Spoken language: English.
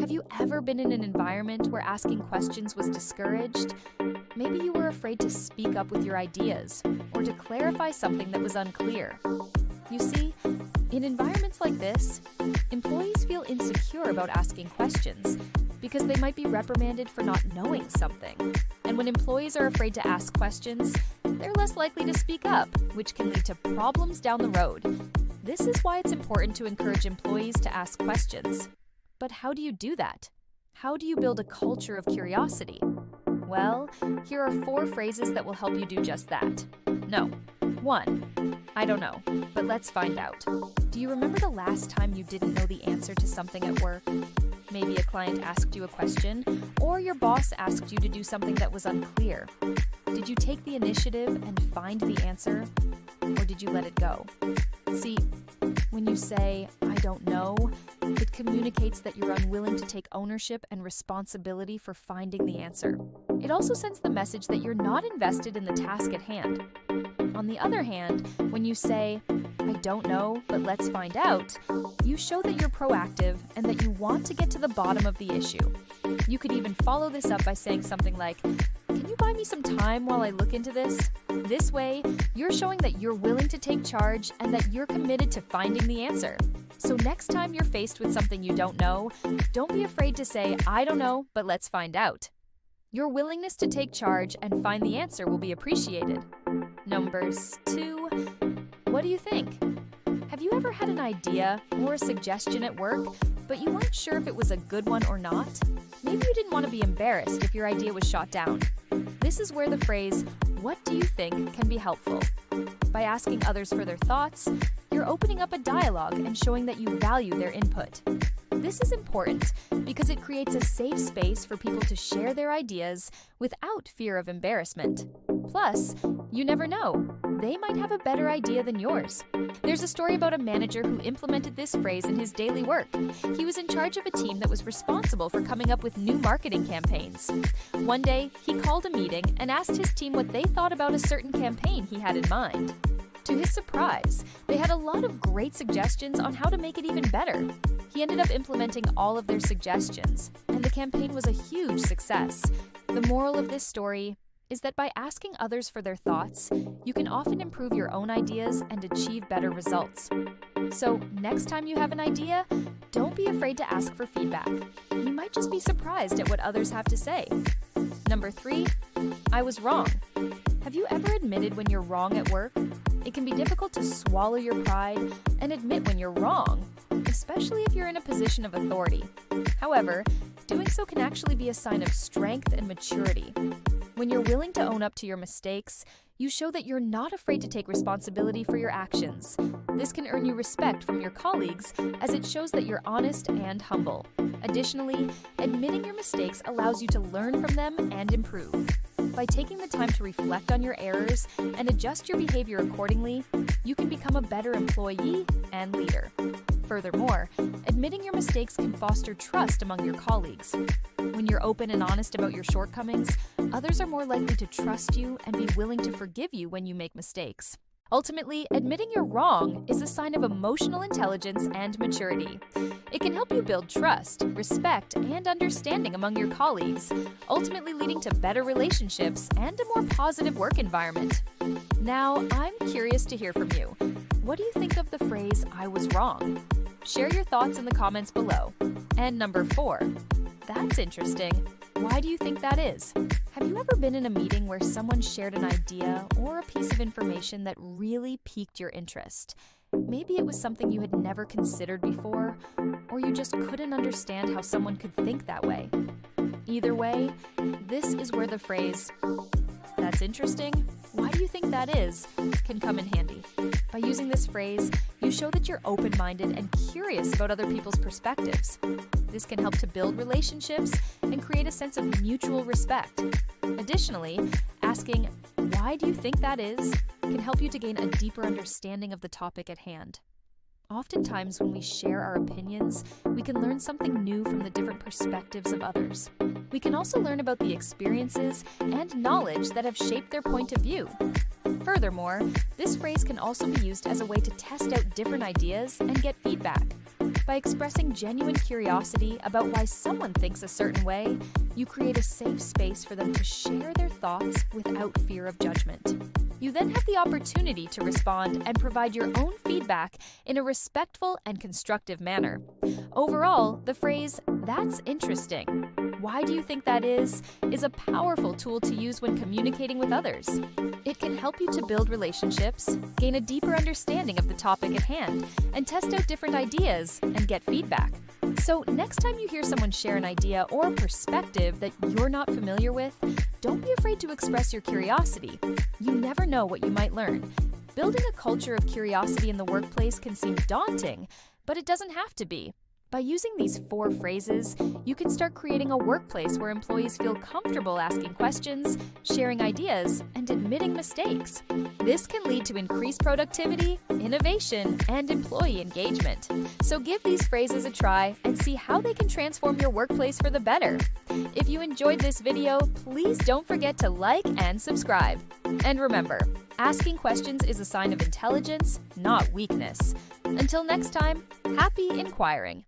Have you ever been in an environment where asking questions was discouraged? Maybe you were afraid to speak up with your ideas or to clarify something that was unclear. You see, in environments like this, employees feel insecure about asking questions because they might be reprimanded for not knowing something. And when employees are afraid to ask questions, they're less likely to speak up, which can lead to problems down the road. This is why it's important to encourage employees to ask questions. But how do you do that? How do you build a culture of curiosity? Well, here are 4 phrases that will help you do just that. No. 1. I don't know, but let's find out. Do you remember the last time you didn't know the answer to something at work? Maybe a client asked you a question, or your boss asked you to do something that was unclear. Did you take the initiative and find the answer, or did you let it go? See, when you say, I don't know, it communicates that you're unwilling to take ownership and responsibility for finding the answer. It also sends the message that you're not invested in the task at hand. On the other hand, when you say, I don't know, but let's find out, you show that you're proactive and that you want to get to the bottom of the issue. You could even follow this up by saying something like, can you buy me some time while I look into this? This way, you're showing that you're willing to take charge and that you're committed to finding the answer. So next time you're faced with something you don't know, don't be afraid to say, I don't know, but let's find out. Your willingness to take charge and find the answer will be appreciated. Numbers 2. What do you think? Have you ever had an idea or a suggestion at work, but you weren't sure if it was a good one or not? Maybe you didn't want to be embarrassed if your idea was shot down. This is where the phrase, what do you think, can be helpful. By asking others for their thoughts, you're opening up a dialogue and showing that you value their input. This is important because it creates a safe space for people to share their ideas without fear of embarrassment. Plus, you never know, they might have a better idea than yours. There's a story about a manager who implemented this phrase in his daily work. He was in charge of a team that was responsible for coming up with new marketing campaigns. One day, he called a meeting and asked his team what they thought about a certain campaign he had in mind. To his surprise, they had a lot of great suggestions on how to make it even better. He ended up implementing all of their suggestions, and the campaign was a huge success. The moral of this story is that by asking others for their thoughts, you can often improve your own ideas and achieve better results. So, next time you have an idea, don't be afraid to ask for feedback. You might just be surprised at what others have to say. Number 3, I was wrong. Have you ever admitted when you're wrong at work? It can be difficult to swallow your pride and admit when you're wrong, especially if you're in a position of authority. However, doing so can actually be a sign of strength and maturity. When you're willing to own up to your mistakes, you show that you're not afraid to take responsibility for your actions. This can earn you respect from your colleagues as it shows that you're honest and humble. Additionally, admitting your mistakes allows you to learn from them and improve. By taking the time to reflect on your errors and adjust your behavior accordingly, you can become a better employee and leader. Furthermore, admitting your mistakes can foster trust among your colleagues. When you're open and honest about your shortcomings, others are more likely to trust you and be willing to forgive you when you make mistakes. Ultimately, admitting you're wrong is a sign of emotional intelligence and maturity. It can help you build trust, respect, and understanding among your colleagues, ultimately leading to better relationships and a more positive work environment. Now, I'm curious to hear from you. What do you think of the phrase, I was wrong? Share your thoughts in the comments below. And number 4, that's interesting. Why do you think that is? Have you ever been in a meeting where someone shared an idea or a piece of information that really piqued your interest? Maybe it was something you had never considered before, or you just couldn't understand how someone could think that way. Either way, this is where the phrase, that's interesting, why do you think that is, can come in handy. By using this phrase, you show that you're open-minded and curious about other people's perspectives. This can help to build relationships and create a sense of mutual respect. Additionally, asking, why do you think that is, can help you to gain a deeper understanding of the topic at hand. Oftentimes, when we share our opinions, we can learn something new from the different perspectives of others. We can also learn about the experiences and knowledge that have shaped their point of view. Furthermore, this phrase can also be used as a way to test out different ideas and get feedback. By expressing genuine curiosity about why someone thinks a certain way, you create a safe space for them to share their thoughts without fear of judgment. You then have the opportunity to respond and provide your own feedback in a respectful and constructive manner. Overall, the phrase, "That's interesting. Why do you think that is a powerful tool to use when communicating with others. It can help you to build relationships, gain a deeper understanding of the topic at hand, and test out different ideas and get feedback. So next time you hear someone share an idea or perspective that you're not familiar with, don't be afraid to express your curiosity. You never know what you might learn. Building a culture of curiosity in the workplace can seem daunting, but it doesn't have to be. By using these 4 phrases, you can start creating a workplace where employees feel comfortable asking questions, sharing ideas, and admitting mistakes. This can lead to increased productivity, innovation, and employee engagement. So give these phrases a try and see how they can transform your workplace for the better. If you enjoyed this video, please don't forget to like and subscribe. And remember, asking questions is a sign of intelligence, not weakness. Until next time, happy inquiring.